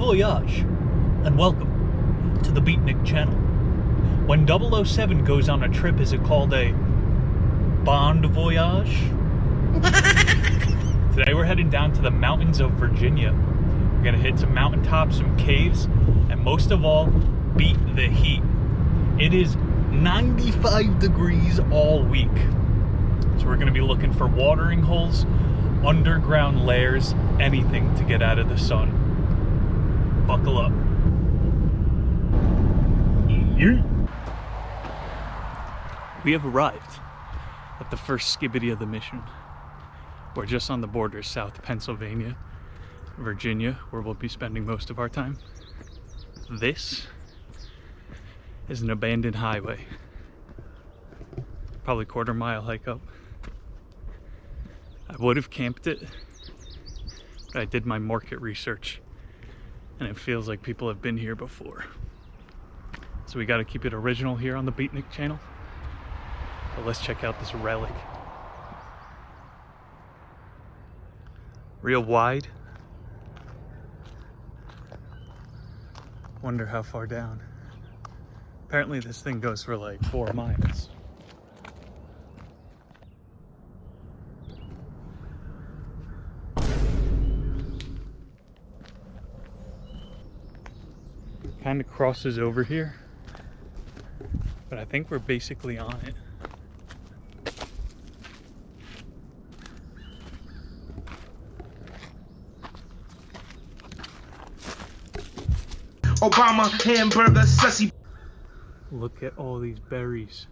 Voyage, and welcome to the Beatnik channel. When 007 goes on a trip, is it called a Bond Voyage? Today we're heading down to the mountains of Virginia. We're gonna hit some mountaintops, some caves, and most of all, beat the heat. It is 95 degrees all week. So we're gonna be looking for watering holes, underground lairs, anything to get out of the sun. Buckle up. Yeah. We have arrived at the first skibbity of the mission. We're just on the border, South Pennsylvania, Virginia, where we'll be spending most of our time. This is an abandoned highway. Probably quarter-mile hike up. I would have camped it, but I did my market research, and it feels like people have been here before. So we got to keep it original here on the Beatnik channel. But let's check out this relic. Real wide. Wonder how far down. Apparently this thing goes for like 4 miles. Kind of crosses over here, but I think we're basically on it. Obama hamburger sussy. Look at all these berries.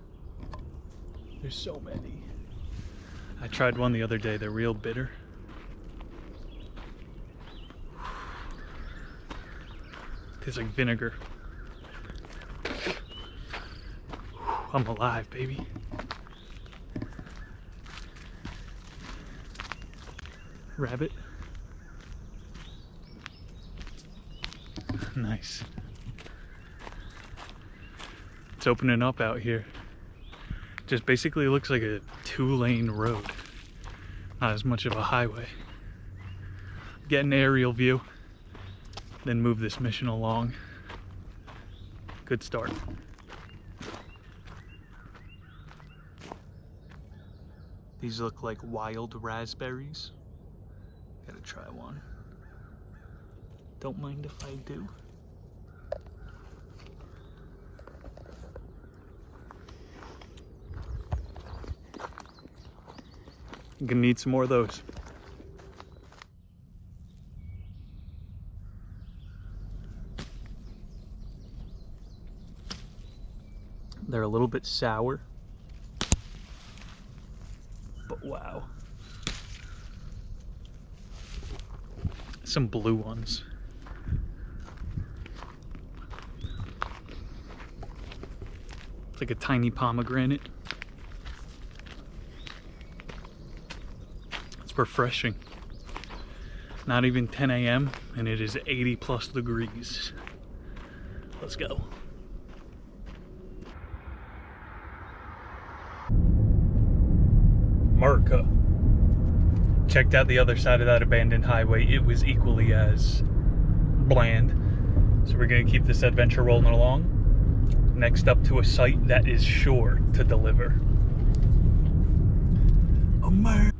There's so many. I tried one the other day. They're real bitter. Tastes like vinegar. I'm alive, baby. Rabbit. Nice. It's opening up out here. Just basically looks like a 2-lane road. Not as much of a highway. Get an aerial view, then move this mission along. Good start. These look like wild raspberries. Gotta try one. Don't mind if I do. I'm gonna need some more of those. They're a little bit sour, but wow. Some blue ones. It's like a tiny pomegranate. It's refreshing. Not even 10 a.m. and it is 80+ degrees. Let's go. America. Checked out the other side of that abandoned highway. It was equally as bland. So we're gonna keep this adventure rolling along. Next up to a site that is sure to deliver. America.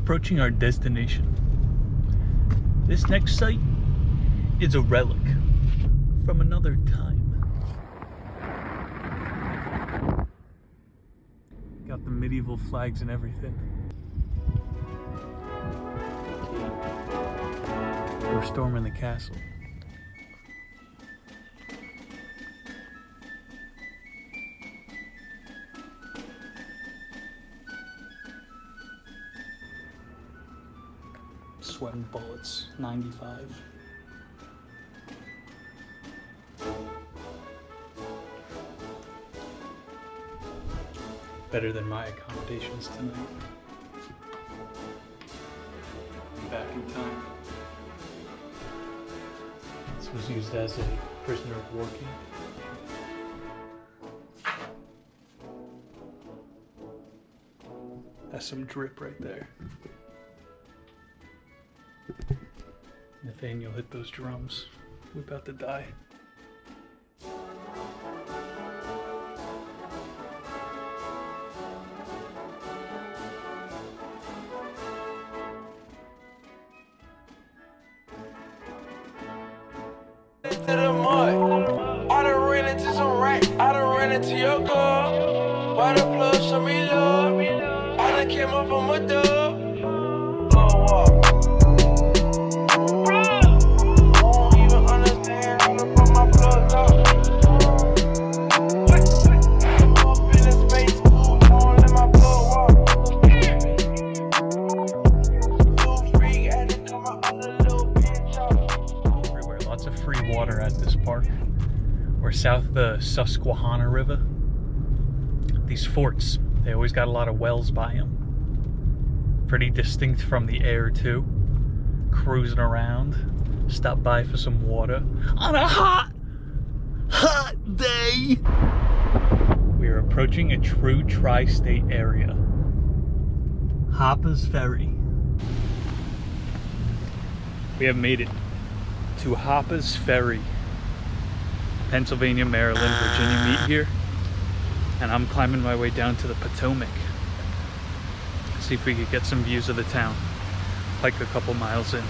Approaching our destination. This next site is a relic from another time. Got the medieval flags and everything. We're storming the castle. Sweating bullets, 95. Better than my accommodations tonight. I'm back in time. This was used as a prisoner of war camp. That's some drip right there. Nathaniel hit those drums. We're about to die. To the mud. I done ran into some racks. I done ran into your girl. Why the plug show me love? I done came up from a dub. Won't even understand how to put my plugs up. Up in the space, won't let my plug walk. Little freak, had to come out on a little pinch up. Everywhere, lots of free water at this park. We're south of the Susquehanna River. These forts, they always got a lot of wells by them. Pretty distinct from the air too. Cruising around, stop by for some water on a hot day. We are approaching a true tri-state area. Harper's Ferry. We have made it to Harper's Ferry. Pennsylvania, Maryland, Virginia meet here. And I'm climbing my way down to the Potomac. See if we could get some views of the town. Hike a couple miles in.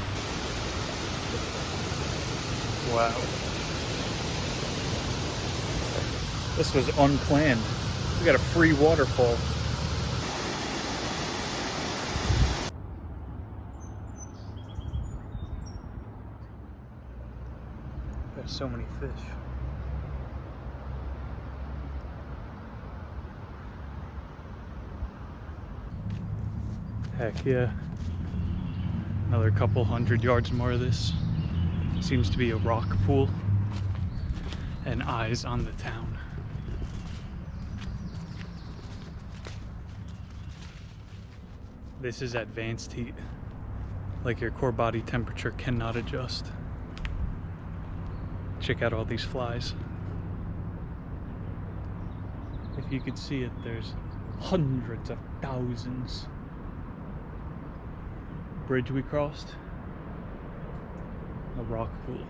Wow. This was unplanned. We got a free waterfall. There's so many fish. Heck yeah. Another couple 100 yards more of this. Seems to be a rock pool. And eyes on the town. This is advanced heat. Like your core body temperature cannot adjust. Check out all these flies. If you could see it, there's hundreds of thousands. Bridge we crossed, a rock pool.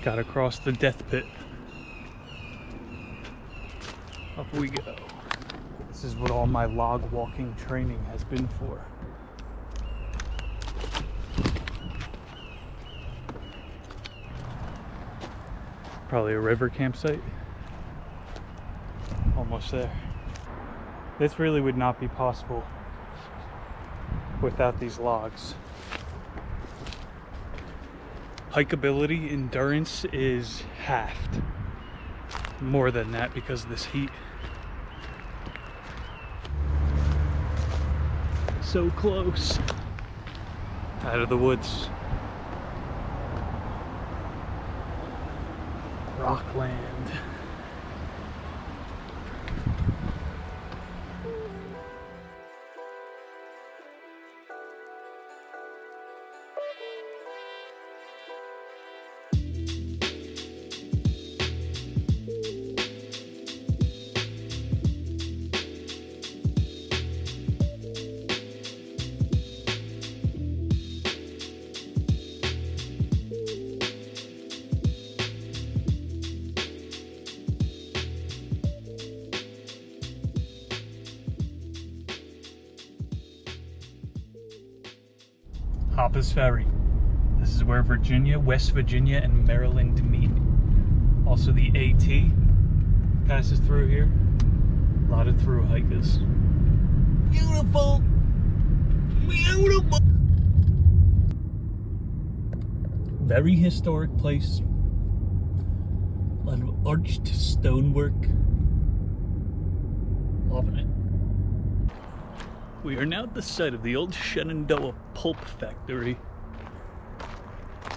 Gotta cross the death pit. Up we go. This is what all my log walking training has been for. Probably a river campsite. Almost there. This really would not be possible without these logs. Hikeability, endurance is halved. More than that because of this heat. So close. Out of the woods. Rockland. Harper's Ferry. This is where Virginia, West Virginia, and Maryland meet. Also the AT passes through here. A lot of through hikers. Beautiful! Beautiful! Very historic place. A lot of arched stonework. Loving it. We are now at the site of the old Shenandoah pulp factory,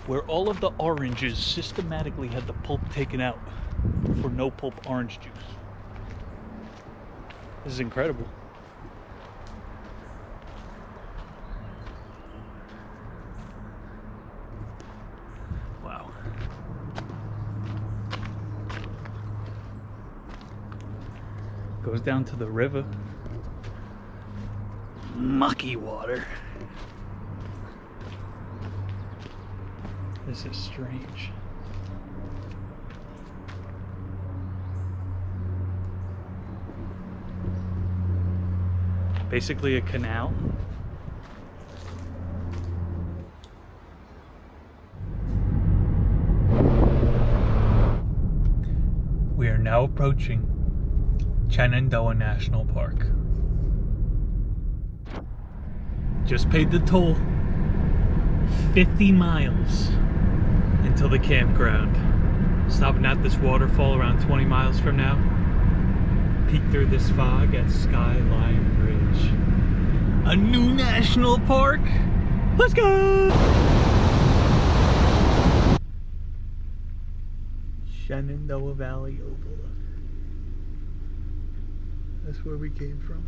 where all of the oranges systematically had the pulp taken out for no pulp orange juice. This is incredible. Wow. Goes down to the river. Mucky water. This is strange. Basically a canal. We are now approaching Shenandoah National Park. Just paid the toll. 50 miles until the campground. Stopping at this waterfall around 20 miles from now. Peek through this fog at Skyline Ridge. A new national park. Let's go! Shenandoah Valley overlook. That's where we came from.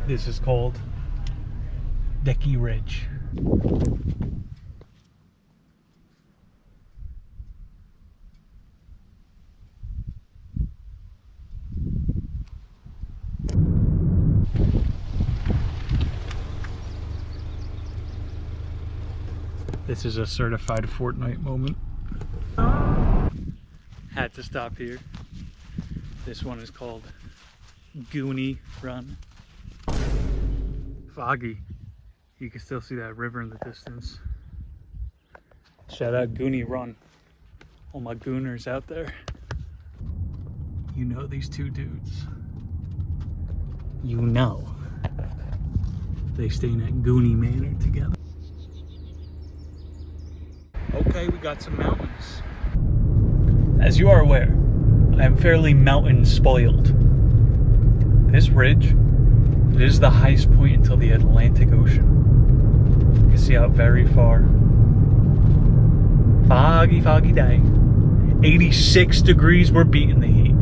This is called Decky Ridge. This is a certified Fortnite moment. Had to stop here. This one is called Goonie Run. Foggy. You can still see that river in the distance. Shout out Goonie Run. All my gooners out there. You know these two dudes. You know. They staying at Goonie Manor together. Okay, we got some mountains. As you are aware, I am fairly mountain spoiled. This ridge, it is the highest point until the Atlantic Ocean. You can see out very far. Foggy, foggy day. 86 degrees, we're beating the heat.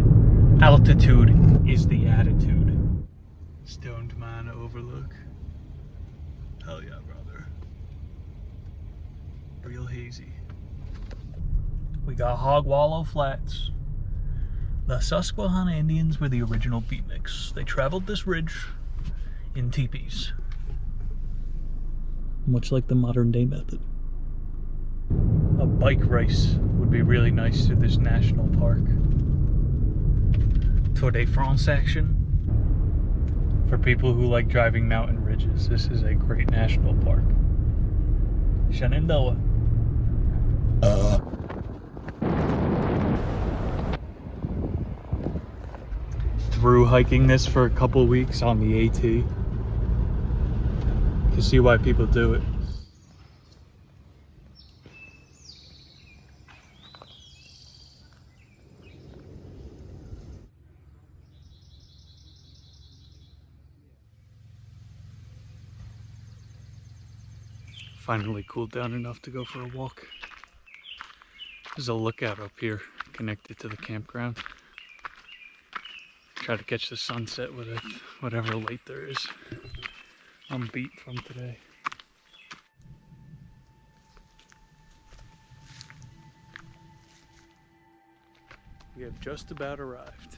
Altitude is the attitude. Stoned Man overlook. Hell yeah, brother. Real hazy. We got Hog Wallow Flats. The Susquehanna Indians were the original beatniks. They traveled this ridge in teepees. Much like the modern day method. A bike race would be really nice through this national park. Tour de France action. For people who like driving mountain ridges, this is a great national park. Shenandoah. Through hiking this for a couple weeks on the AT. You can see why people do it. Finally cooled down enough to go for a walk. There's a lookout up here connected to the campground. Try to catch the sunset with it, whatever light there is. I'm beat from today. We have just about arrived.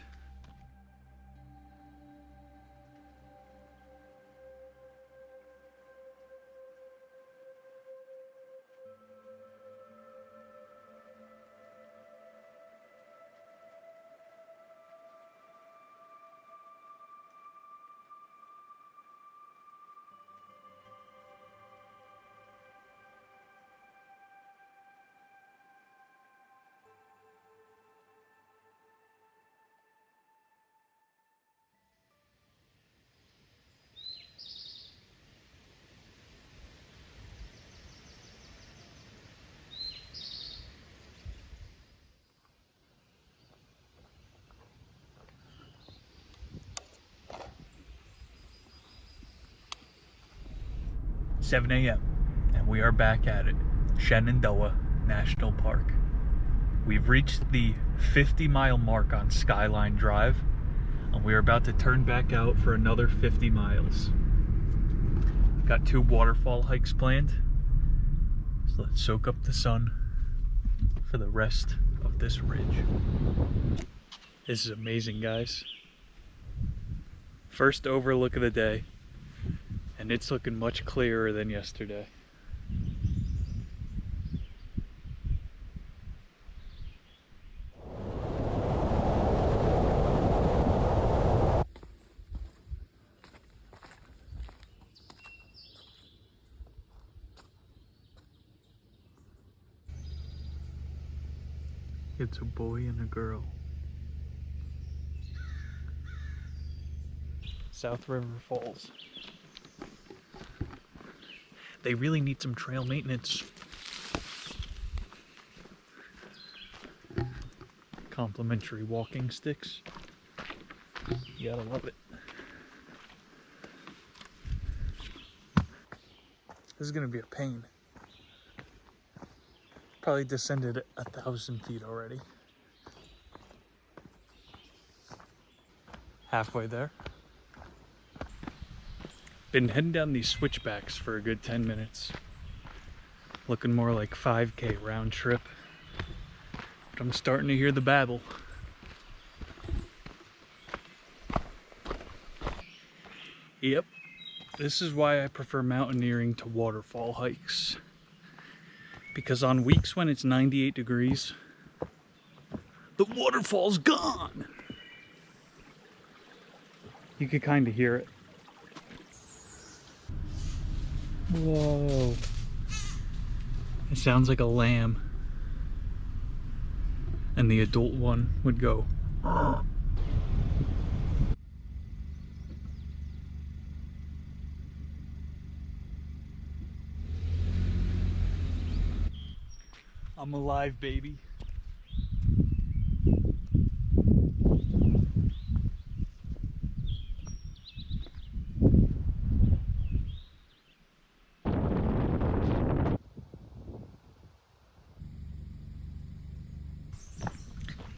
$7 a.m. and we are back at it. Shenandoah National Park. We've reached the 50-mile mark on Skyline Drive, and we are about to turn back out for another 50 miles. Got 2 waterfall hikes planned, so let's soak up the sun for the rest of this ridge. This is amazing, guys. First overlook of the day, and it's looking much clearer than yesterday. It's a boy and a girl. South River Falls. They really need some trail maintenance. Complimentary walking sticks. You gotta love it. This is gonna be a pain. Probably descended 1,000 feet already. Halfway there. Been heading down these switchbacks for a good 10 minutes. Looking more like 5K round trip. But I'm starting to hear the babble. Yep, this is why I prefer mountaineering to waterfall hikes. Because on weeks when it's 98 degrees, the waterfall's gone. You could kind of hear it. Whoa. It sounds like a lamb. And the adult one would go. I'm alive, baby.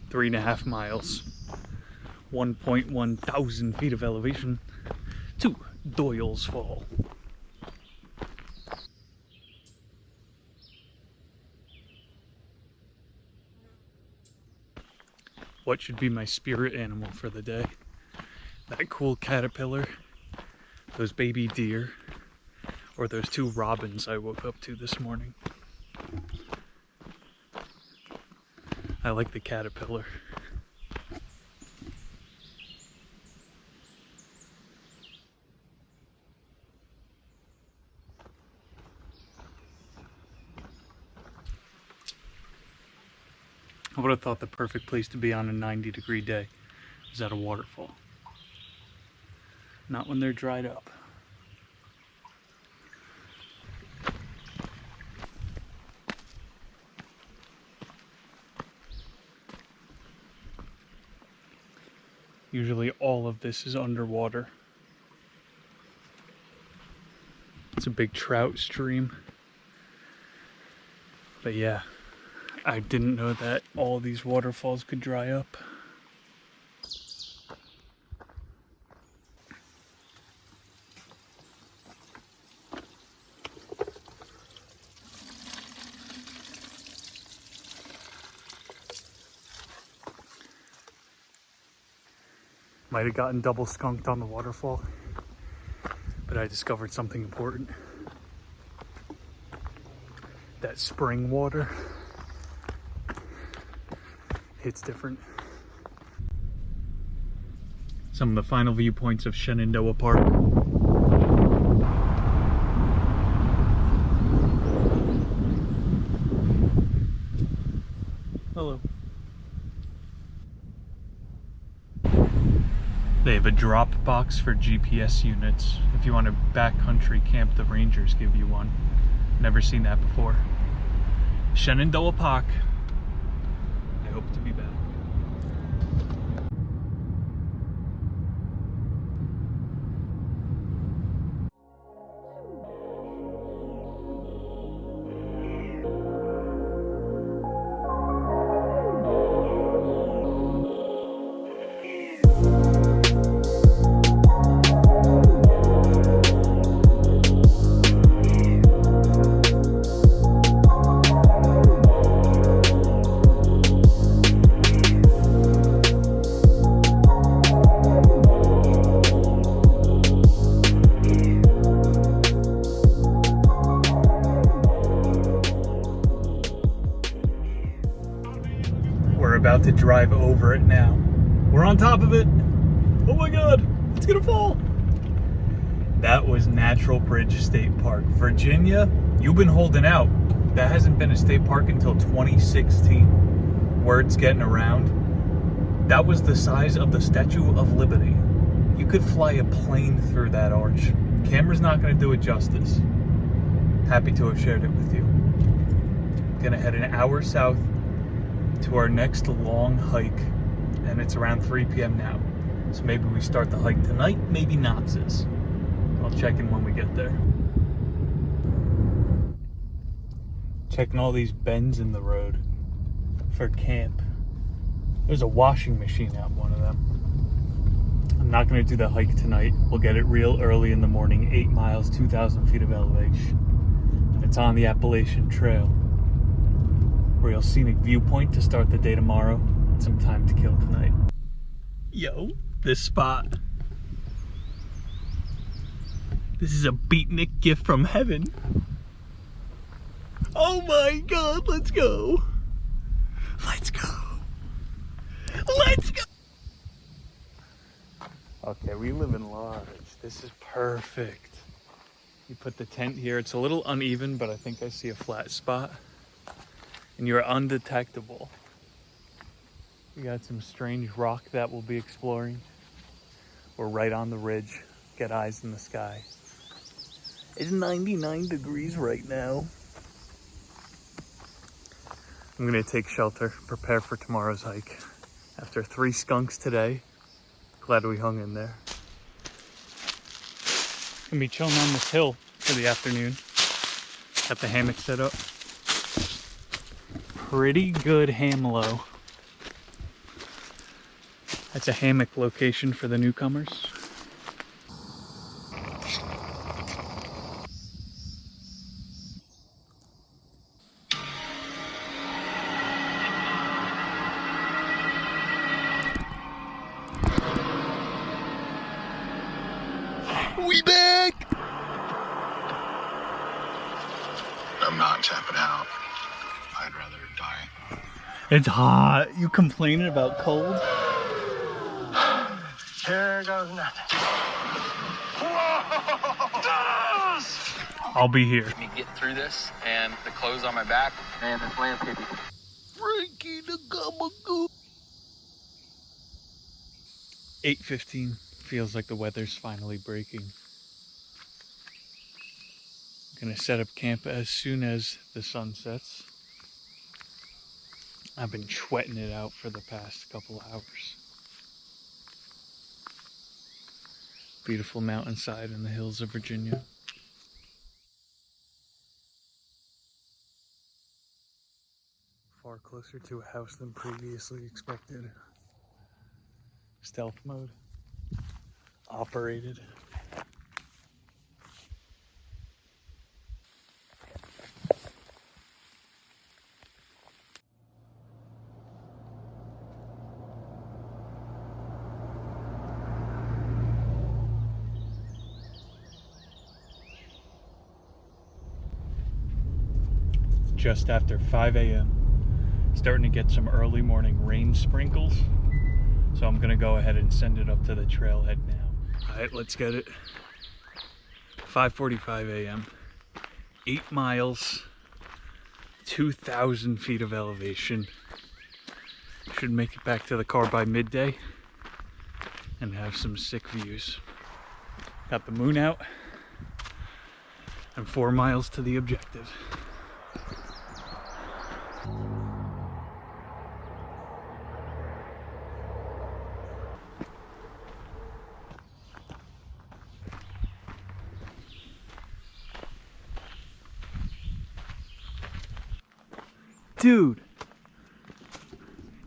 Three and a half miles, 1.1 thousand feet of elevation to Doyle's Fall. What should be my spirit animal for the day? That cool caterpillar, those baby deer, or those two robins I woke up to this morning. I like the caterpillar. I would have thought the perfect place to be on a 90-degree day is at a waterfall. Not when they're dried up. Usually all of this is underwater. It's a big trout stream. But yeah, I didn't know that all these waterfalls could dry up. Might have gotten double skunked on the waterfall, but I discovered something important. That spring water hits different. Some of the final viewpoints of Shenandoah Park. Hello. They have a drop box for GPS units. If you want to backcountry camp, the rangers give you one. Never seen that before. Shenandoah Park. I hope to be back. about to drive over it now. We're on top of it. Oh my God, it's gonna fall. That was Natural Bridge State Park. Virginia, you've been holding out. That hasn't been a state park until 2016. Word's getting around. That was the size of the Statue of Liberty. You could fly a plane through that arch. Camera's not gonna do it justice. Happy to have shared it with you. Gonna head an hour south to our next long hike, and it's around 3 p.m. now. So maybe we start the hike tonight, maybe not, sis. I'll check in when we get there. Checking all these bends in the road for camp. There's a washing machine out in one of them. I'm not gonna do the hike tonight. We'll get it real early in the morning, 8 miles, 2,000 feet of elevation. And it's on the Appalachian Trail. Real scenic viewpoint to start the day tomorrow. And some time to kill tonight. Yo, this spot. This is a beatnik gift from heaven. Oh my God, let's go. Let's go. Let's go. Okay, we live in large. This is perfect. You put the tent here. It's a little uneven, but I think I see a flat spot. And you're undetectable. We got some strange rock that we'll be exploring. We're right on the ridge. Get eyes in the sky. It's 99 degrees right now. I'm gonna take shelter, prepare for tomorrow's hike. After 3 skunks today, glad we hung in there. Gonna be chilling on this hill for the afternoon. Got the hammock set up. Pretty good ham-low. That's a hammock location for the newcomers. We back! I'm not tapping out. I'd rather die. It's hot. You complaining about cold? Here goes nothing. I'll be here. Me get through this and the clothes on my back and this landscaping. Freaky the gabagoo. 8:15. Feels like the weather's finally breaking. Gonna set up camp as soon as the sun sets. I've been sweating it out for the past couple hours. Beautiful mountainside in the hills of Virginia. Far closer to a house than previously expected. Stealth mode. Operated. Just after 5 a.m. Starting to get some early morning rain sprinkles. So I'm gonna go ahead and send it up to the trailhead now. All right, let's get it. 5:45 a.m. 8 miles, 2,000 feet of elevation. Should make it back to the car by midday and have some sick views. Got the moon out and 4 miles to the objective.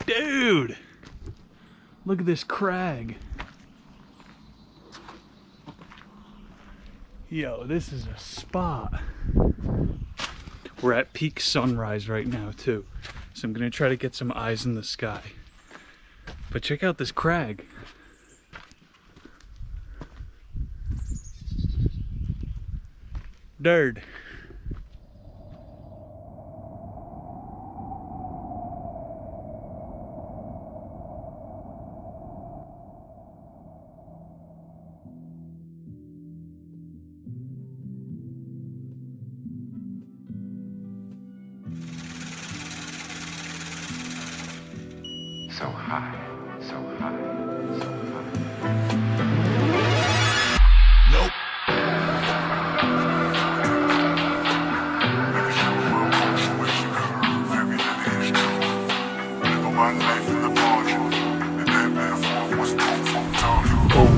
Dude, look at this crag. Yo, this is a spot. We're at peak sunrise right now too. So I'm gonna try to get some eyes in the sky. But check out this crag. Dude. so high, so high, so high. Nope. Oh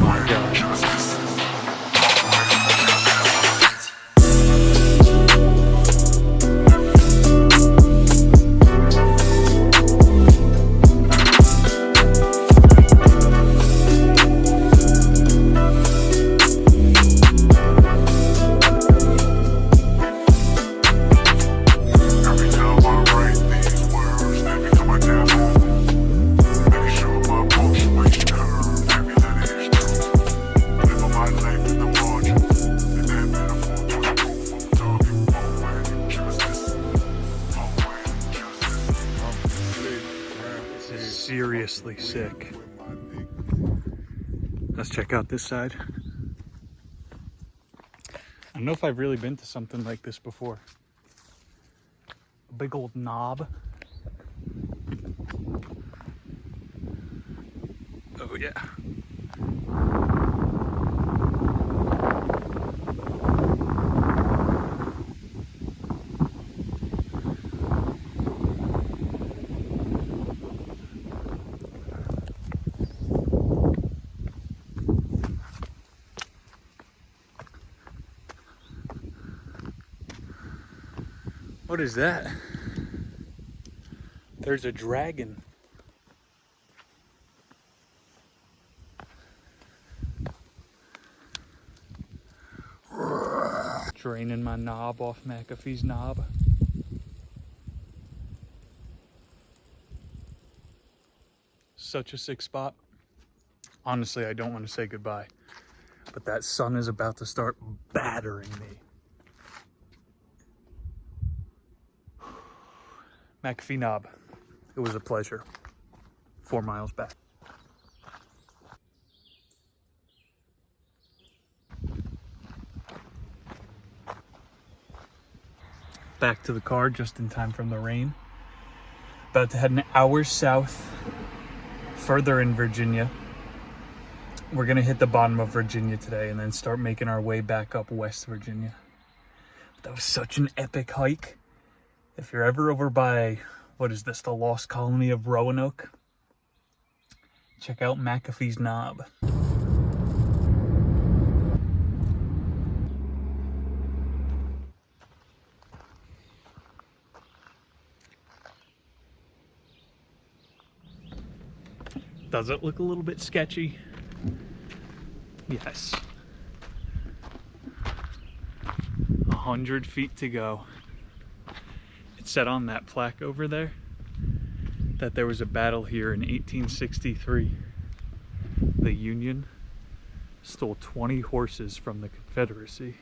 my God. Seriously sick. Let's check out this side. I don't know if I've really been to something like this before. A big old knob. Oh yeah. What is that? There's a dragon. Draining my knob off McAfee's knob. Such a sick spot. Honestly, I don't want to say goodbye, but that sun is about to start battering me. McAfee knob. It was a pleasure. 4 miles back. Back to the car just in time from the rain. About to head an hour south, further in Virginia. We're gonna hit the bottom of Virginia today and then start making our way back up West Virginia. That was such an epic hike. If you're ever over by, what is this, the Lost Colony of Roanoke? Check out McAfee's Knob. Does it look a little bit sketchy? Yes. 100 feet to go. It said on that plaque over there that there was a battle here in 1863. The Union stole 20 horses from the Confederacy.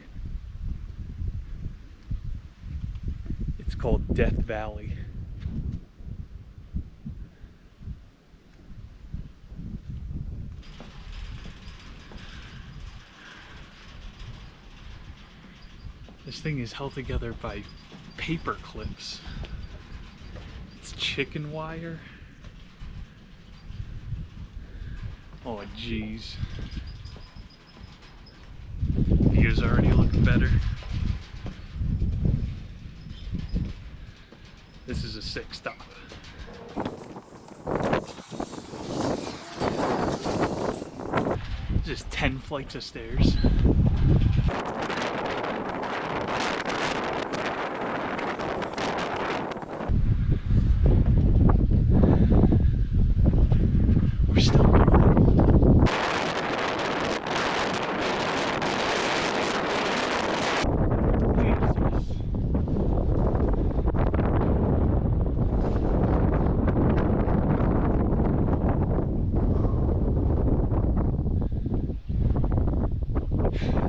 It's called Death Valley. This thing is held together by paper clips. It's chicken wire. Oh geez. View's already looking better. This is a sick stop. Just 10 flights of stairs. We're still moving. Jesus.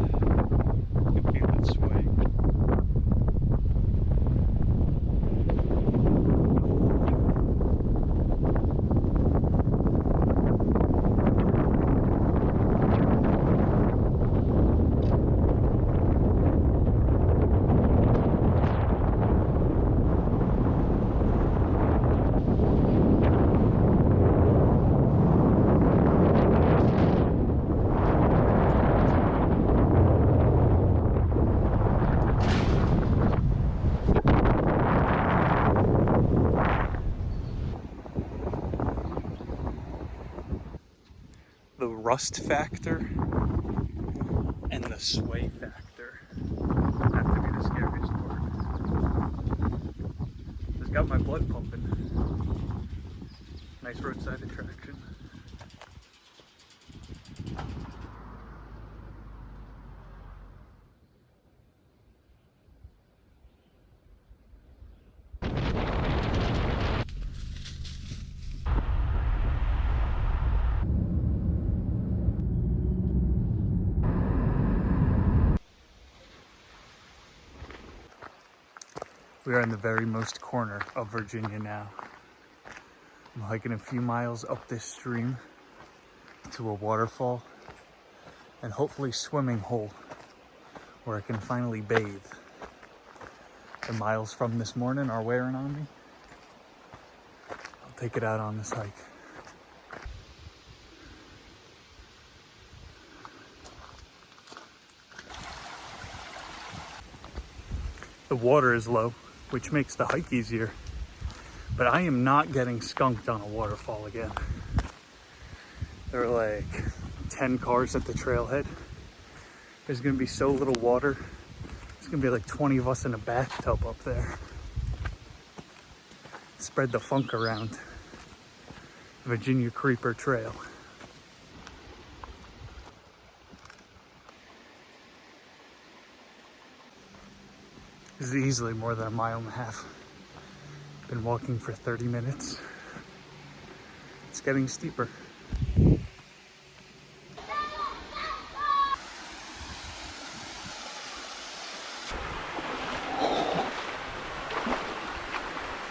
rust factor and the sway factor have to be the scariest part. It's got my blood pumping. Nice roadside attraction. We are in the very most corner of Virginia now. I'm hiking a few miles up this stream to a waterfall and hopefully swimming hole where I can finally bathe. The miles from this morning are wearing on me. I'll take it out on this hike. The water is low, which makes the hike easier, but I am not getting skunked on a waterfall again. There are like 10 cars at the trailhead. There's gonna be so little water. It's gonna be like 20 of us in a bathtub up there. Spread the funk around. Virginia Creeper Trail. This is easily more than a mile and a half. Been walking for 30 minutes. It's getting steeper.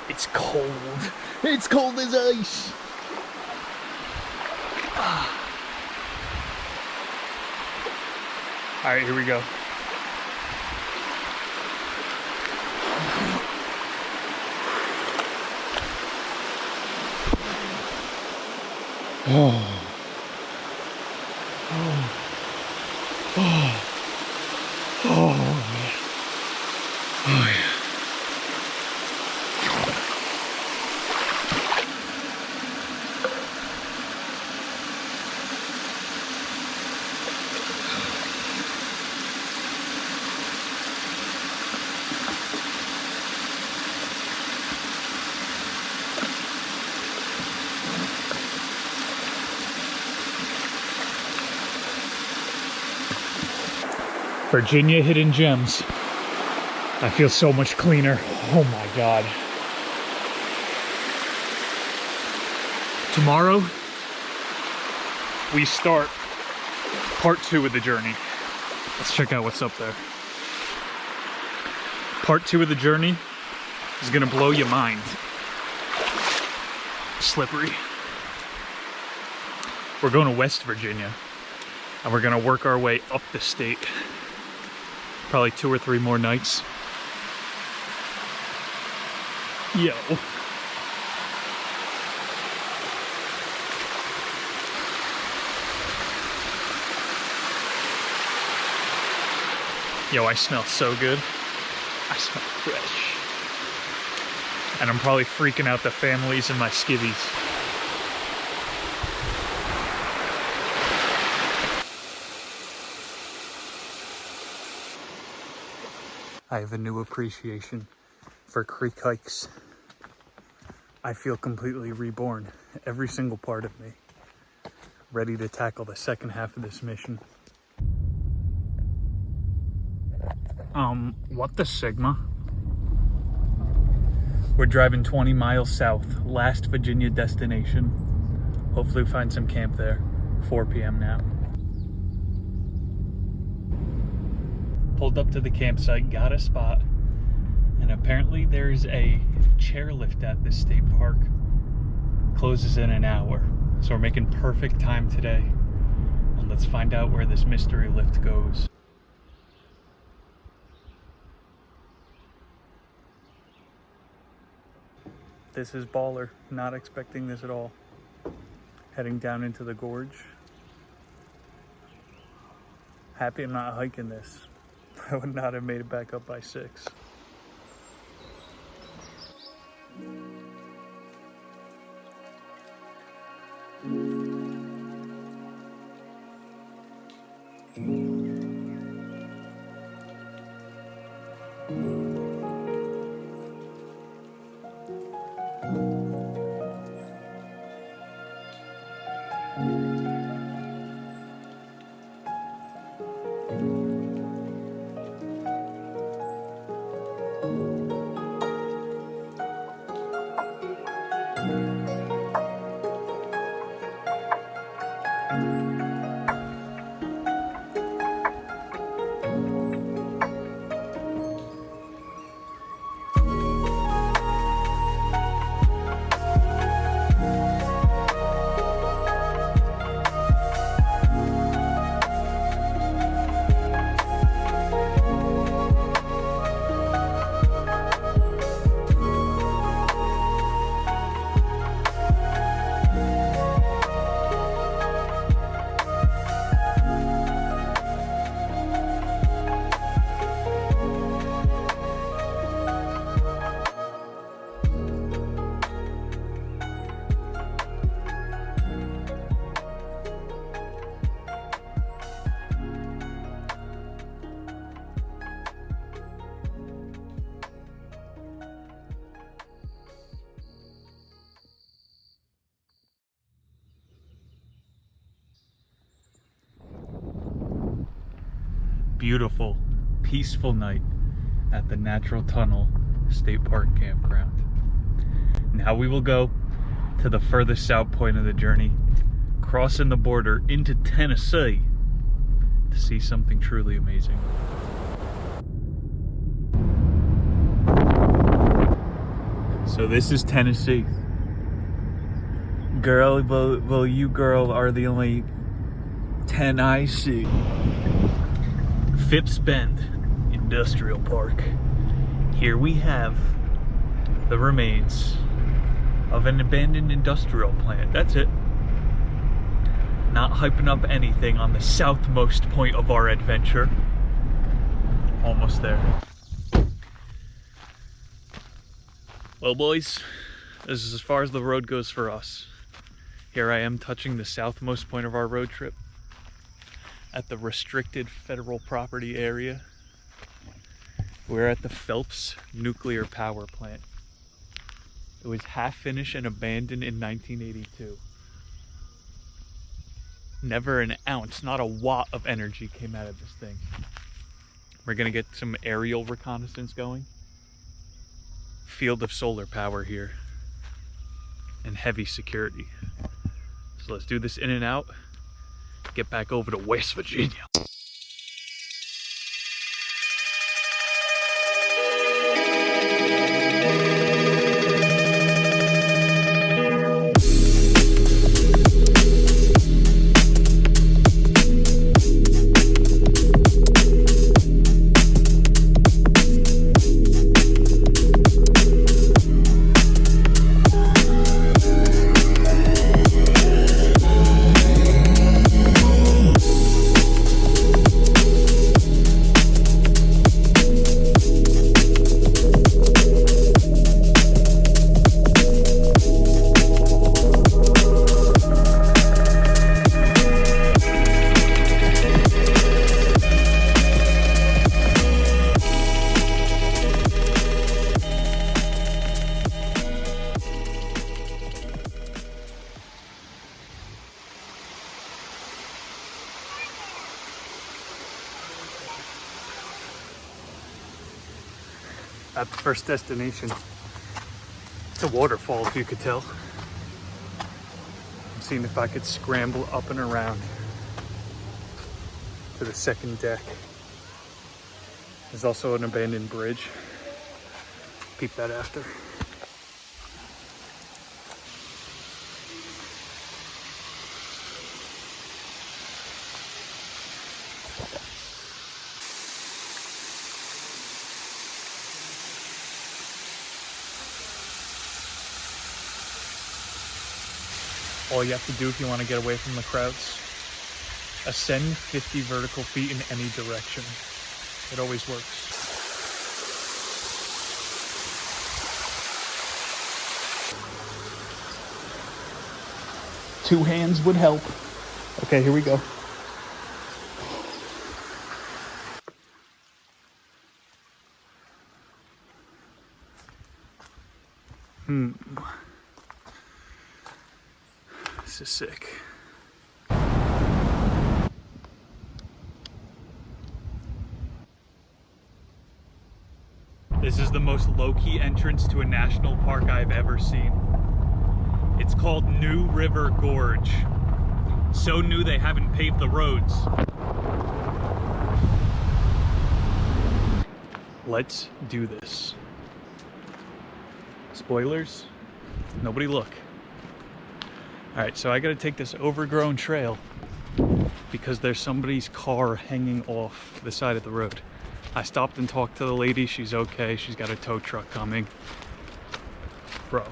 It's cold. It's cold as ice. All right, here we go. Virginia hidden gems. I feel so much cleaner. Oh my God. Tomorrow, we start part 2 of the journey. Let's check out what's up there. Part 2 of the journey is gonna blow your mind. Slippery. We're going to West Virginia, and we're gonna work our way up the state. Probably 2 or 3 more nights. Yo. Yo, I smell so good. I smell fresh. And I'm probably freaking out the families in my skivvies. I have a new appreciation for creek hikes. I feel completely reborn, every single part of me, ready to tackle the second half of this mission. What the Sigma? We're driving 20 miles south, last Virginia destination. Hopefully we find some camp there. 4 p.m. now. Pulled up to the campsite, got a spot, and apparently there's a chairlift at this state park. Closes in an hour, so we're making perfect time today. And let's find out where this mystery lift goes. This is baller, not expecting this at all. Heading down into the gorge. Happy I'm not hiking this. I would not have made it back up by 6. Beautiful, peaceful night at the Natural Tunnel State Park Campground. Now we will go to the furthest south point of the journey, crossing the border into Tennessee to see something truly amazing. So this is Tennessee. Girl, well you girl are the only 10 I see. Phipps Bend Industrial Park. Here we have the remains of an abandoned industrial plant. That's it. Not hyping up anything on the southmost point of our adventure. Almost there. Well, boys, this is as far as the road goes for us. Here I am touching the southmost point of our road trip at the restricted federal property area. We're at the Phelps nuclear power plant. It was half finished and abandoned in 1982. Never an ounce, not a watt of energy came out of this thing. We're gonna get some aerial reconnaissance going. Field of solar power here and heavy security. So let's do this in and out. Get back over to West Virginia. At the first destination. It's a waterfall, if you could tell. I'm seeing if I could scramble up and around to the second deck. There's also an abandoned bridge. Peep that after. All you have to do if you want to get away from the crowds, ascend 50 vertical feet in any direction. It always works. Two hands would help. Okay, here we go. This is sick. This is the most low-key entrance to a national park I've ever seen. It's called New River Gorge. So new they haven't paved the roads. Let's do this. Spoilers, nobody look. All right, so I gotta take this overgrown trail because there's somebody's car hanging off the side of the road. I stopped and talked to the lady, she's okay, she's got a tow truck coming. Bro,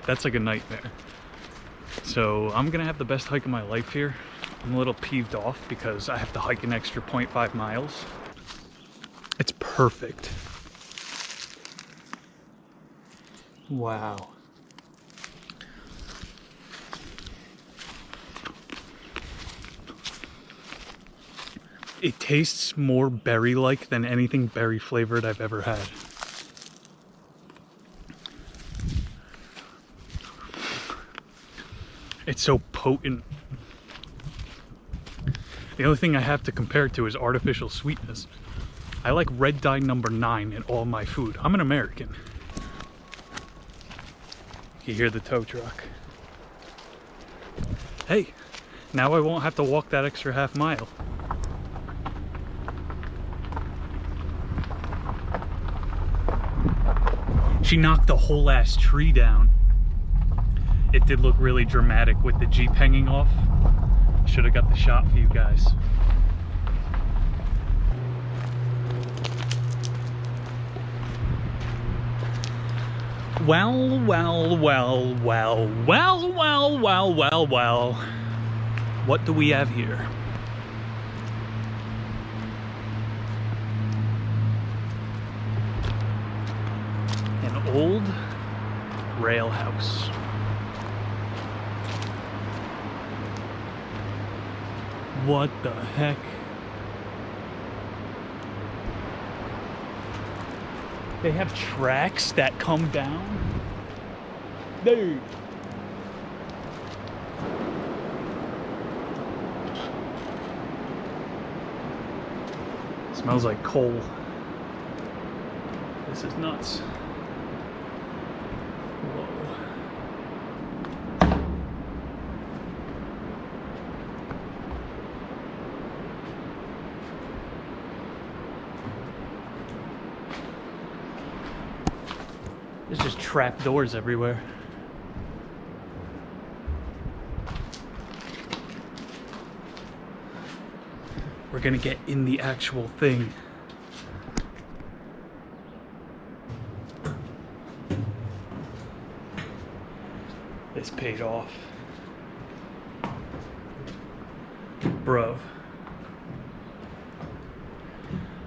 that's like a nightmare. So I'm gonna have the best hike of my life here. I'm a little peeved off because I have to hike an extra 0.5 miles. It's perfect. Wow. It tastes more berry-like than anything berry flavored I've ever had. It's so potent. The only thing I have to compare it to is artificial sweetness. I like red dye number 9 in all my food. I'm an American. You hear the tow truck. Hey, now I won't have to walk that extra half mile. She knocked the whole ass tree down. It did look really dramatic with the Jeep hanging off. Should have got the shot for you guys. Well. What do we have here? An old rail house. What the heck? They have tracks that come down. Dude. Smells like coal. This is nuts. Whoa. There's just trap doors everywhere. We're gonna get in the actual thing. This paid off. Bro.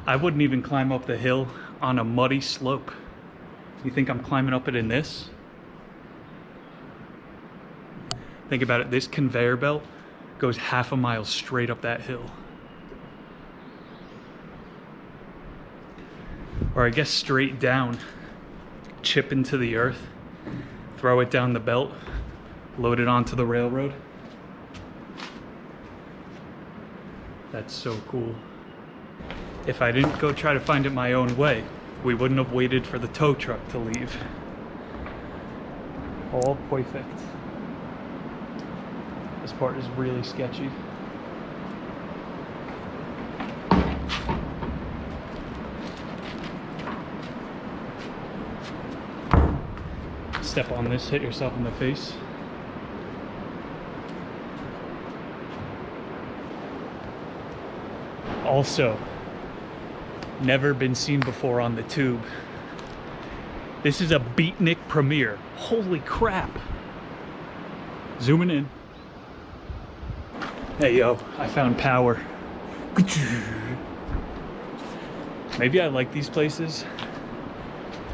I wouldn't even climb up the hill on a muddy slope. You think I'm climbing up it in this? Think about it, this conveyor belt goes half a mile straight up that hill. Or I guess straight down, chip into the earth, throw it down the belt, load it onto the railroad. That's so cool. If I didn't go try to find it my own way, we wouldn't have waited for the tow truck to leave. All perfect. This part is really sketchy. Step on this, hit yourself in the face. Also, never been seen before on the tube. This is a beatnik premiere. Holy crap. Zooming in. Hey yo, I found power. Maybe I like these places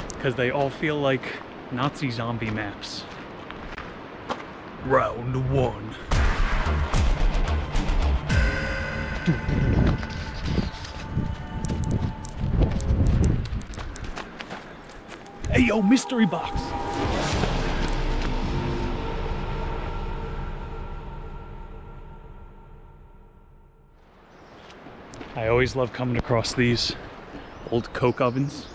because they all feel like Nazi zombie maps. Round 1. Hey yo, mystery box. I always love coming across these old coke ovens.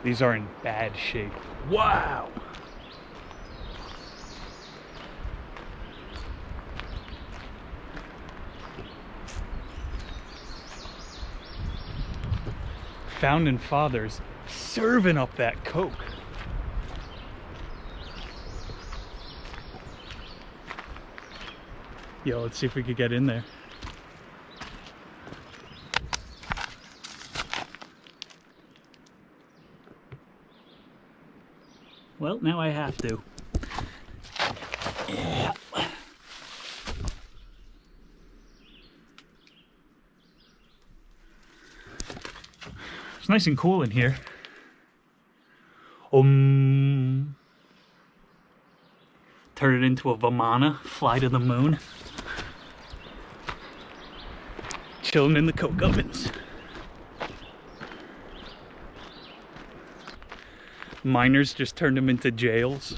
These are in bad shape. Wow. founding fathers serving up that Coke. Yo, let's see if we could get in there. Well, now I have to. Yeah. It's nice and cool in here. Turn it into a Vamana, fly to the moon. Chilling in the Coke ovens. Miners just turned them into jails.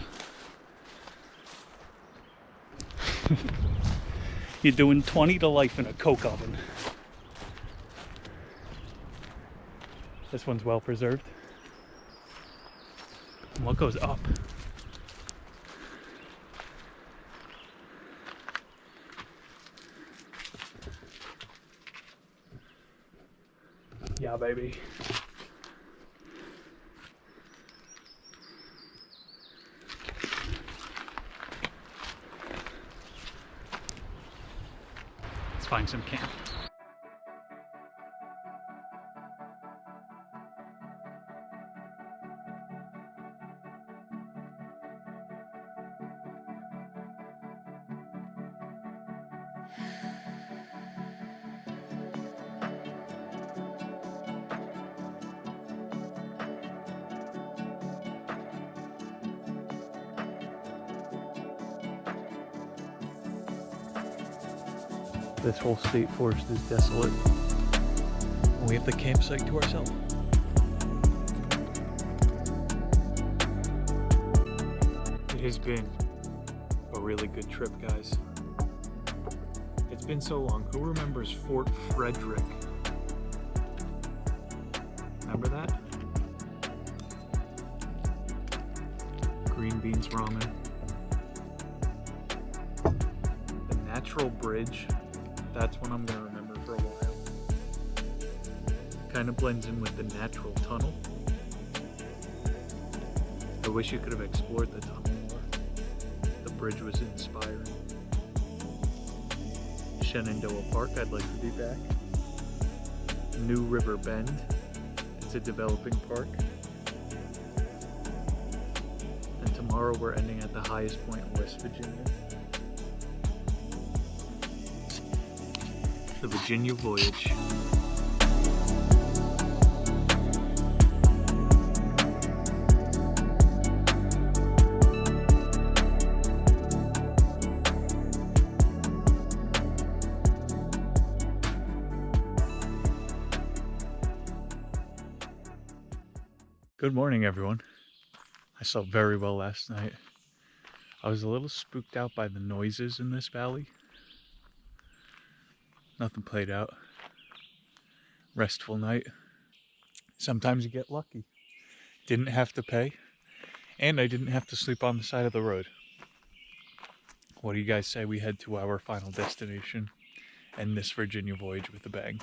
You're doing 20 to life in a Coke oven. This one's well preserved. And what goes up? Yeah, baby. Let's find some camp. This whole state forest is desolate. We have the campsite to ourselves. It has been a really good trip, guys. It's been so long. Who remembers Fort Frederick? Remember that? Green beans ramen. The Natural Bridge. That's one I'm gonna remember for a while. Kind of blends in with the natural tunnel. I wish you could have explored the tunnel more. The bridge was inspiring. Shenandoah Park, I'd like to be back. New River Bend, it's a developing park. And tomorrow we're ending at the highest point in West Virginia. The Virginia Voyage. Good morning, everyone. I slept very well last night. I was a little spooked out by the noises in this valley. Nothing played out. Restful night. Sometimes you get lucky. Didn't have to pay. And I didn't have to sleep on the side of the road. What do you guys say we head to our final destination and this Virginia voyage with a bang?